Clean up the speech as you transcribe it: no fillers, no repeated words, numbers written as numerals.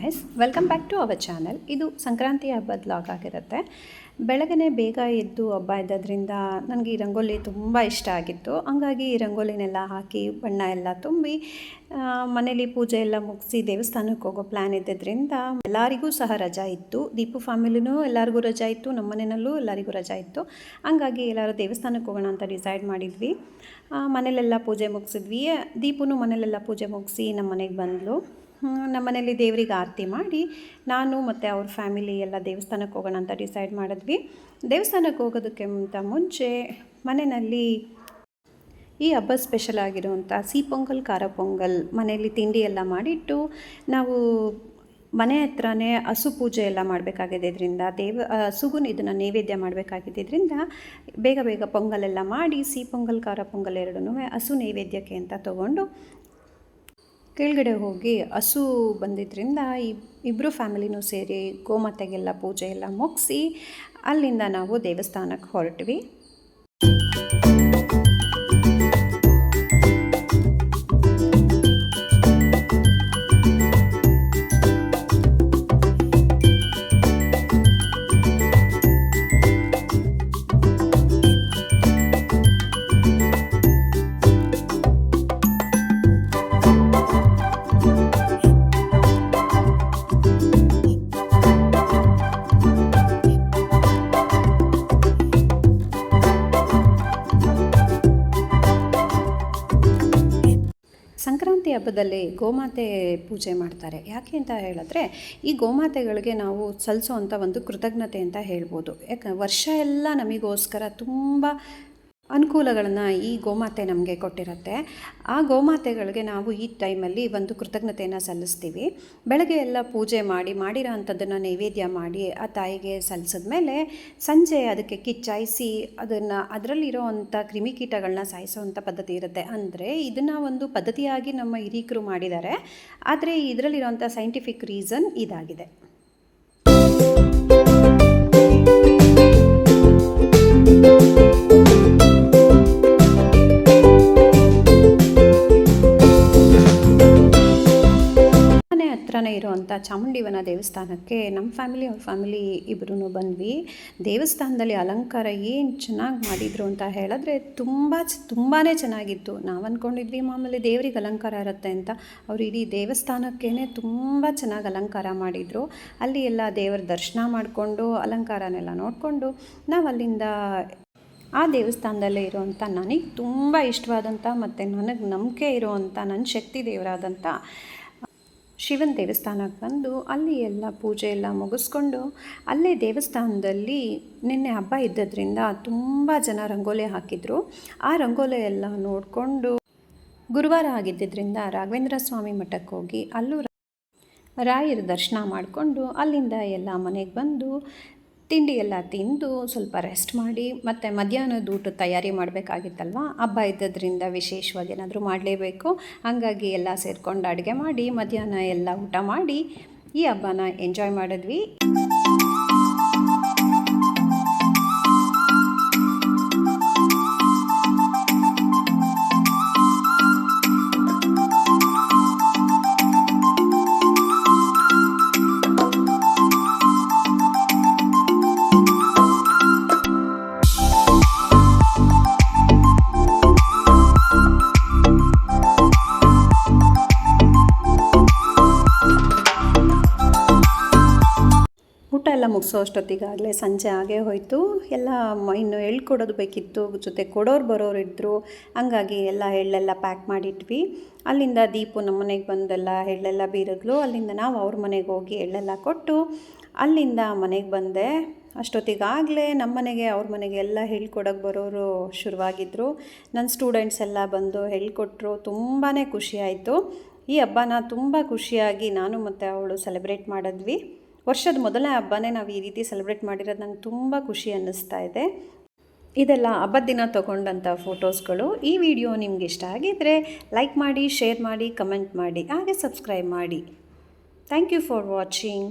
Guys, welcome back to our channel. ಇದು ಸಂಕ್ರಾಂತಿ ಹಬ್ಬದ log ಆಗಿರುತ್ತೆ. ಬೆಳಗ್ಗೆ ಬೇಗ ಎದ್ದು ಹಬ್ಬ ಇದ್ದದ್ರಿಂದ ನನಗೆ ಈ ರಂಗೋಲಿ ತುಂಬ ಇಷ್ಟ ಆಗಿತ್ತು. ಹಂಗಾಗಿ ಈ ರಂಗೋಲಿನೆಲ್ಲ ಹಾಕಿ ಬಣ್ಣ ಎಲ್ಲ ತುಂಬಿ ಮನೇಲಿ ಪೂಜೆ ಎಲ್ಲ ಮುಗಿಸಿ ದೇವಸ್ಥಾನಕ್ಕೆ ಹೋಗೋ ಪ್ಲ್ಯಾನ್ ಇದ್ದಿದ್ದರಿಂದ ಎಲ್ಲರಿಗೂ ಸಹ ರಜಾ ಇತ್ತು. ದೀಪು ಫ್ಯಾಮಿಲಿನೂ ಎಲ್ಲರಿಗೂ ರಜಾ ಇತ್ತು, ನಮ್ಮ ಮನೆಯಲ್ಲೂ ಎಲ್ಲರಿಗೂ ರಜಾ ಇತ್ತು. ಹಂಗಾಗಿ ಎಲ್ಲರೂ ದೇವಸ್ಥಾನಕ್ಕೆ ಹೋಗೋಣ ಅಂತ ಡಿಸೈಡ್ ಮಾಡಿದ್ವಿ. ಮನೇಲೆಲ್ಲ ಪೂಜೆ ಮುಗಿಸಿದ್ವಿ. ದೀಪುನು ಮನೇಲೆಲ್ಲ ಪೂಜೆ ಮುಗಿಸಿ ನಮ್ಮ ಮನೆಗೆ ಬಂದಳು. ನಮ್ಮ ಮನೇಲಿ ದೇವರಿಗೆ ಆರತಿ ಮಾಡಿ ನಾನು ಮತ್ತು ಅವ್ರ ಫ್ಯಾಮಿಲಿ ಎಲ್ಲ ದೇವಸ್ಥಾನಕ್ಕೆ ಹೋಗೋಣ ಅಂತ ಡಿಸೈಡ್ ಮಾಡಿದ್ವಿ. ದೇವಸ್ಥಾನಕ್ಕೆ ಹೋಗೋದಕ್ಕಿಂತ ಮುಂಚೆ ಮನೆಯಲ್ಲಿ ಈ ಹಬ್ಬ ಸ್ಪೆಷಲ್ ಆಗಿರುವಂಥ ಸಿಹಿ ಪೊಂಗಲ್, ಖಾರ ಪೊಂಗಲ್ ಮನೆಯಲ್ಲಿ ತಿಂಡಿ ಎಲ್ಲ ಮಾಡಿಟ್ಟು ನಾವು ಮನೆ ಹತ್ರನೇ ಹಸು ಪೂಜೆ ಎಲ್ಲ ಮಾಡಬೇಕಾಗಿದ್ದರಿಂದ ಹಸುಗೂ ಇದನ್ನು ನೈವೇದ್ಯ ಮಾಡಬೇಕಾಗಿದ್ದರಿಂದ ಬೇಗ ಬೇಗ ಪೊಂಗಲೆಲ್ಲ ಮಾಡಿ ಸಿಹಿ ಪೊಂಗಲ್, ಖಾರ ಪೊಂಗಲ್ ಎರಡನ್ನೂ ಹಸು ನೈವೇದ್ಯಕ್ಕೆ ಅಂತ ತೊಗೊಂಡು ಕೆಳಗಡೆ ಹೋಗಿ ಹಸು ಬಂದಿದ್ದರಿಂದ ಇಬ್ಬರು ಫ್ಯಾಮಿಲಿನೂ ಸೇರಿ ಗೋಮಾತೆಗೆಲ್ಲ ಪೂಜೆ ಎಲ್ಲ ಮುಗಿಸಿ ಅಲ್ಲಿಂದ ನಾವು ದೇವಸ್ಥಾನಕ್ಕೆ ಹೊರಟ್ವಿ. ಸಂಕ್ರಾಂತಿ ಹಬ್ಬದಲ್ಲಿ ಗೋಮಾತೆ ಪೂಜೆ ಮಾಡ್ತಾರೆ. ಯಾಕೆ ಅಂತ ಹೇಳಿದ್ರೆ ಈ ಗೋಮಾತೆಗಳಿಗೆ ನಾವು ಸಲ್ಲಿಸೋವಂಥ ಒಂದು ಕೃತಜ್ಞತೆ ಅಂತ ಹೇಳ್ಬೋದು. ವರ್ಷ ಎಲ್ಲ ನಮಗೋಸ್ಕರ ತುಂಬ ಅನುಕೂಲಗಳನ್ನು ಈ ಗೋಮಾತೆ ನಮಗೆ ಕೊಟ್ಟಿರುತ್ತೆ. ಆ ಗೋಮಾತೆಗಳಿಗೆ ನಾವು ಈ ಟೈಮಲ್ಲಿ ಒಂದು ಕೃತಜ್ಞತೆಯನ್ನು ಸಲ್ಲಿಸ್ತೀವಿ. ಬೆಳಗ್ಗೆ ಎಲ್ಲ ಪೂಜೆ ಮಾಡಿರೋ ಅಂಥದ್ದನ್ನು ನೈವೇದ್ಯ ಮಾಡಿ ಆ ತಾಯಿಗೆ ಸಲ್ಲಿಸಿದ್ಮೇಲೆ ಸಂಜೆ ಅದಕ್ಕೆ ಕಿಚ್ಚಾಯಿಸಿ ಅದರಲ್ಲಿರೋ ಅಂಥ ಕ್ರಿಮಿಕೀಟಗಳನ್ನ ಸಾಯಿಸೋವಂಥ ಪದ್ಧತಿ ಇರುತ್ತೆ. ಅಂದರೆ ಇದನ್ನು ಒಂದು ಪದ್ಧತಿಯಾಗಿ ನಮ್ಮ ಹಿರೀಕರು ಮಾಡಿದ್ದಾರೆ. ಆದರೆ ಇದರಲ್ಲಿರೋಂಥ ಸೈಂಟಿಫಿಕ್ ರೀಸನ್ ಇದಾಗಿದೆ. ಇರುವಂಥ ಚಾಮುಂಡಿವನ ದೇವಸ್ಥಾನಕ್ಕೆ ನಮ್ಮ ಫ್ಯಾಮಿಲಿ ಅವ್ರ ಫ್ಯಾಮಿಲಿ ಇಬ್ಬರೂ ಬಂದ್ವಿ. ದೇವಸ್ಥಾನದಲ್ಲಿ ಅಲಂಕಾರ ಏನು ಚೆನ್ನಾಗಿ ಮಾಡಿದರು ಅಂತ ಹೇಳಿದ್ರೆ ತುಂಬಾ ಚೆನ್ನಾಗಿತ್ತು. ನಾವು ಅಂದ್ಕೊಂಡಿದ್ವಿ ಮಾಮೂಲಿ ದೇವರಿಗೆ ಅಲಂಕಾರ ಇರುತ್ತೆ ಅಂತ. ಅವರು ಇಡೀ ದೇವಸ್ಥಾನಕ್ಕೇ ತುಂಬ ಚೆನ್ನಾಗಿ ಅಲಂಕಾರ ಮಾಡಿದರು. ಅಲ್ಲಿ ಎಲ್ಲ ದೇವರ ದರ್ಶನ ಮಾಡಿಕೊಂಡು ಅಲಂಕಾರನೆಲ್ಲ ನೋಡಿಕೊಂಡು ನಾವು ಅಲ್ಲಿಂದ ಆ ದೇವಸ್ಥಾನದಲ್ಲೇ ಇರುವಂಥ ನನಗೆ ತುಂಬ ಇಷ್ಟವಾದಂಥ ಮತ್ತು ನನಗೆ ನಂಬಿಕೆ ಇರುವಂಥ ನನ್ನ ಶಕ್ತಿ ದೇವರಾದಂಥ ಶಿವನ ದೇವಸ್ಥಾನಕ್ಕೆ ಬಂದು ಅಲ್ಲಿ ಎಲ್ಲ ಪೂಜೆ ಎಲ್ಲ ಮುಗಿಸ್ಕೊಂಡು ಅಲ್ಲೇ ದೇವಸ್ಥಾನದಲ್ಲಿ ನಿನ್ನೆ ಹಬ್ಬ ಇದ್ದದ್ರಿಂದ ತುಂಬ ಜನ ರಂಗೋಲಿ ಹಾಕಿದರು. ಆ ರಂಗೋಲಿ ಎಲ್ಲ ನೋಡಿಕೊಂಡು ಗುರುವಾರ ಆಗಿದ್ದರಿಂದ ರಾಘವೇಂದ್ರ ಸ್ವಾಮಿ ಮಠಕ್ಕೆ ಹೋಗಿ ಅಲ್ಲೂ ರಾಯರ ದರ್ಶನ ಮಾಡಿಕೊಂಡು ಅಲ್ಲಿಂದ ಎಲ್ಲ ಮನೆಗೆ ಬಂದು ತಿಂಡಿ ಎಲ್ಲ ತಿಂದು ಸ್ವಲ್ಪ ರೆಸ್ಟ್ ಮಾಡಿ ಮತ್ತು ಮಧ್ಯಾಹ್ನದ ಊಟ ತಯಾರಿ ಮಾಡಬೇಕಾಗಿತ್ತಲ್ವ. ಹಬ್ಬ ಇದ್ದದ್ರಿಂದ ವಿಶೇಷವಾಗಿ ಏನಾದರೂ ಮಾಡಲೇಬೇಕು. ಹಾಗಾಗಿ ಎಲ್ಲ ಸೇರಿಕೊಂಡು ಅಡುಗೆ ಮಾಡಿ ಮಧ್ಯಾಹ್ನ ಎಲ್ಲ ಊಟ ಮಾಡಿ ಈ ಹಬ್ಬನ ಎಂಜಾಯ್ ಮಾಡಿದ್ವಿ. ಊಟ ಎಲ್ಲ ಮುಗಿಸೋ ಅಷ್ಟೊತ್ತಿಗಾಗಲೇ ಸಂಜೆ ಆಗೇ ಹೋಯಿತು. ಎಲ್ಲ ಇನ್ನು ಎಳ್ಳು ಕೊಡೋದು ಬೇಕಿತ್ತು, ಜೊತೆ ಕೊಡೋರು ಬರೋರು ಇದ್ದರು. ಹಂಗಾಗಿ ಎಲ್ಲ ಎಳ್ಳೆಲ್ಲ ಪ್ಯಾಕ್ ಮಾಡಿಟ್ವಿ. ಅಲ್ಲಿಂದ ದೀಪು ನಮ್ಮ ಮನೆಗೆ ಬಂದೆಲ್ಲ ಎಳ್ಳೆಲ್ಲ ಬೀರಿದ್ಲು. ಅಲ್ಲಿಂದ ನಾವು ಅವ್ರ ಮನೆಗೆ ಹೋಗಿ ಎಳ್ಳೆಲ್ಲ ಕೊಟ್ಟು ಅಲ್ಲಿಂದ ಮನೆಗೆ ಬಂದೆ. ಅಷ್ಟೊತ್ತಿಗಾಗಲೇ ನಮ್ಮ ಮನೆಗೆ ಅವ್ರ ಮನೆಗೆ ಎಲ್ಲ ಹೇಳ್ಕೊಡೋಕೆ ಬರೋರು ಶುರುವಾಗಿದ್ದರು. ನನ್ನ ಸ್ಟೂಡೆಂಟ್ಸ್ ಎಲ್ಲ ಬಂದು ಹೇಳ್ಕೊಟ್ರು. ತುಂಬಾ ಖುಷಿಯಾಯಿತು. ಈ ಹಬ್ಬನ ತುಂಬ ಖುಷಿಯಾಗಿ ನಾನು ಮತ್ತು ಅವಳು ಸೆಲೆಬ್ರೇಟ್ ಮಾಡಿದ್ವಿ. ವರ್ಷದ ಮೊದಲನೇ ಹಬ್ಬನೇ ನಾವು ಈ ರೀತಿ ಸೆಲೆಬ್ರೇಟ್ ಮಾಡಿರೋದು ನಂಗೆ ತುಂಬ ಖುಷಿ ಅನ್ನಿಸ್ತಾ ಇದೆ. ಇದೆಲ್ಲ ಹಬ್ಬದ ದಿನ ತೊಗೊಂಡಂಥ ಫೋಟೋಸ್ಗಳು. ಈ ವಿಡಿಯೋ ನಿಮ್ಗೆ ಇಷ್ಟ ಆಗಿದ್ದರೆ ಲೈಕ್ ಮಾಡಿ, ಶೇರ್ ಮಾಡಿ, ಕಮೆಂಟ್ ಮಾಡಿ, ಹಾಗೆ ಸಬ್ಸ್ಕ್ರೈಬ್ ಮಾಡಿ. Thank you for watching.